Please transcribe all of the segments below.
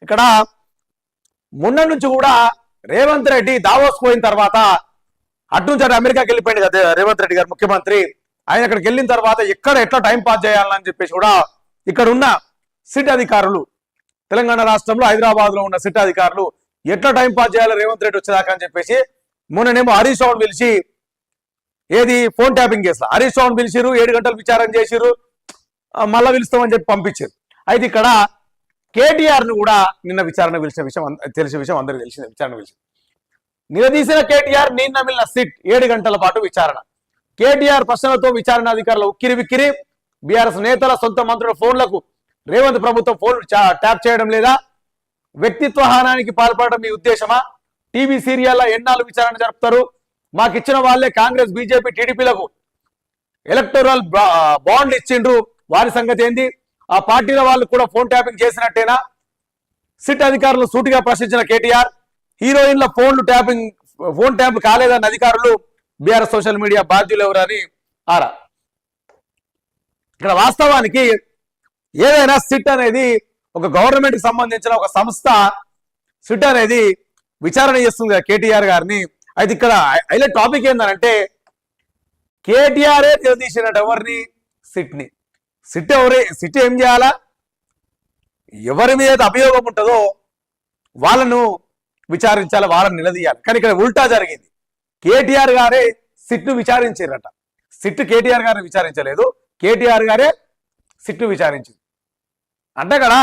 ఇక్కడ మొన్న నుంచి కూడా రేవంత్ రెడ్డి దావోస్ పోయిన తర్వాత అటు నుంచి అమెరికాకి వెళ్ళిపోయింది కదా రేవంత్ రెడ్డి గారు ముఖ్యమంత్రి. ఆయన అక్కడికి వెళ్ళిన తర్వాత ఎట్లా టైం పాస్ చేయాలని చెప్పేసి కూడా ఇక్కడ ఉన్న సిట్ అధికారులు, తెలంగాణ రాష్ట్రంలో హైదరాబాద్ లో ఉన్న సిట్ అధికారులు ఎట్లా టైం పాస్ చేయాలి రేవంత్ రెడ్డి వచ్చేదాకా అని చెప్పేసి మొన్ననేమో హరీష్ రావును పిలిచి ఏది ఫోన్ ట్యాపింగ్ కేసులో హరీష్ రావును పిలిచిరు, 7 గంటలు విచారణ చేసిరు, మళ్ళా పిలుస్తామని చెప్పి పంపించారు. అయితే ఇక్కడ కేటీఆర్ ను కూడా నిన్న విచారణ పిలిచిన విషయం తెలిసిన విషయం అందరికీ తెలిసింది. విచారణ పిలిచి నిలదీసిన కేటీఆర్ నిన్న మిగిలిన సిట్ 7 గంటల పాటు విచారణ. కేటీఆర్ ప్రశ్నలతో విచారణ అధికారులు ఉక్కిరి విక్కిరి. బీఆర్ఎస్ నేతల సొంత మంత్రుల ఫోన్లకు రేవంత్ ప్రభుత్వం ఫోన్ ట్యాప్ చేయడం లేదా? వ్యక్తిత్వ హానానికి పాల్పడడం మీ ఉద్దేశమా? టీవీ సీరియల్ల ఎన్నాళ్ళు విచారణ జరుపుతారు? మాకిచ్చిన వాళ్ళే కాంగ్రెస్ బీజేపీ టీడీపీలకు ఎలక్టోరల్ బాండ్లు ఇచ్చిండ్రు, వారి సంగతి ఏంది? ఆ పార్టీల వాళ్ళు కూడా ఫోన్ ట్యాపింగ్ చేసినట్టేనా? సిట్ అధికారులు సూటిగా ప్రశ్నించిన కేటీఆర్. హీరోయిన్ల ఫోన్ ట్యాప్ కాలేదన్న అధికారులు బీఆర్ఎస్ సోషల్ మీడియా బాధ్యులు ఎవరని ఆరా. ఇక్కడ వాస్తవానికి ఏదైనా సిట్ అనేది ఒక గవర్నమెంట్ కి సంబంధించిన ఒక సంస్థ. సిట్ అనేది విచారణ చేస్తుంది కదా కేటీఆర్ గారిని. అయితే ఇక్కడ హైలైట్ టాపిక్ ఏంటంటే కేటీఆరే నిలదీసినట్టు ఎవరిని? సిట్ ని. సిట్ ఏం చేయాలా? ఎవరి మీద అభియోగం ఉంటుందో వాళ్ళను విచారించాలి, వాళ్ళని నిలదీయాలి. కానీ ఇక్కడ ఉల్టా జరిగింది. కేటీఆర్ గారే సిట్ను విచారించారట. సిట్ కేటీఆర్ గారిని విచారించలేదు, కేటీఆర్ గారే సిట్ను విచారించింది. అంటే అక్కడ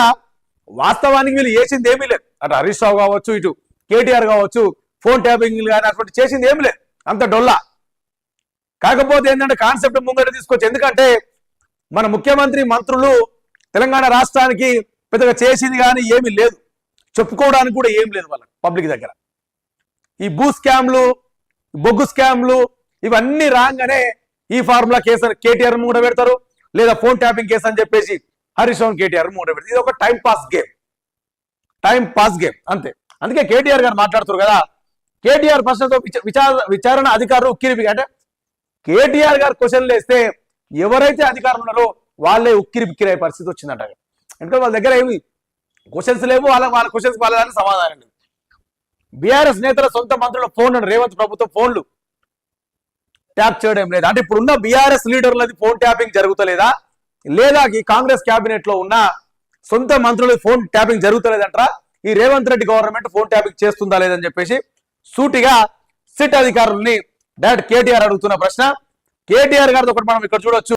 వాస్తవానికి వీళ్ళు చేసింది ఏమీ లేదు. అటు హరీష్ రావు కావచ్చు, ఇటు కేటీఆర్ కావచ్చు, ఫోన్ ట్యాపింగ్ కానీ అటువంటి చేసింది ఏమి లేదు, అంత డొల్లా. కాకపోతే ఏంటంటే కాన్సెప్ట్ ముంగట తీసుకొచ్చి, ఎందుకంటే మన ముఖ్యమంత్రి మంత్రులు తెలంగాణ రాష్ట్రానికి పెద్దగా చేసింది కానీ ఏమీ లేదు, చెప్పుకోవడానికి కూడా ఏం లేదు వాళ్ళకి పబ్లిక్ దగ్గర. ఈ భూ స్కామ్లు, బొగ్గు స్కామ్లు ఇవన్నీ రాగానే ఈ ఫార్ములా కేసు కేటీఆర్ మూడ పెడతారు, లేదా ఫోన్ ట్యాపింగ్ కేసు అని చెప్పేసి హరీష్ రావు కేటీఆర్ మూడ పెడతారు. ఇది ఒక టైం పాస్ గేమ్ అంతే. అందుకే కేటీఆర్ గారు మాట్లాడుతారు కదా, కేటీఆర్ ప్రశ్నతో విచారణ అధికారులు ఉక్కిరి. అంటే కేటీఆర్ గారు క్వశ్చన్లు వేస్తే ఎవరైతే అధికారులు ఉన్నారో వాళ్ళే ఉక్కిరి బిక్కిరి అయ్యే పరిస్థితి వచ్చిందంట. ఎందుకంటే వాళ్ళ దగ్గర ఏమి క్వశ్చన్స్ లేవు, వాళ్ళ క్వశ్చన్స్ వాళ్ళని సమాధానం లేదు. బీఆర్ఎస్ నేతల సొంత మంత్రుల ఫోన్లు రేవంత్ ప్రభుత్వం ఫోన్లు ట్యాప్ చేయడం లేదా? అంటే ఇప్పుడున్న బీఆర్ఎస్ లీడర్లది ఫోన్ ట్యాపింగ్ జరుగుతలేదా, లేదా ఈ కాంగ్రెస్ క్యాబినెట్ లో ఉన్న సొంత మంత్రుల ఫోన్ ట్యాపింగ్ జరుగుతలేదంటారా? ఈ Revanth Reddy government phone tapping చేస్తుందా లేదని చెప్పేసి సూటిగా సిట్ అధికారుల్ని డైరెక్ట్ కేటీఆర్ అడుగుతున్న ప్రశ్న. కేటీఆర్ గారితో ఒకటి మనం ఇక్కడ చూడొచ్చు.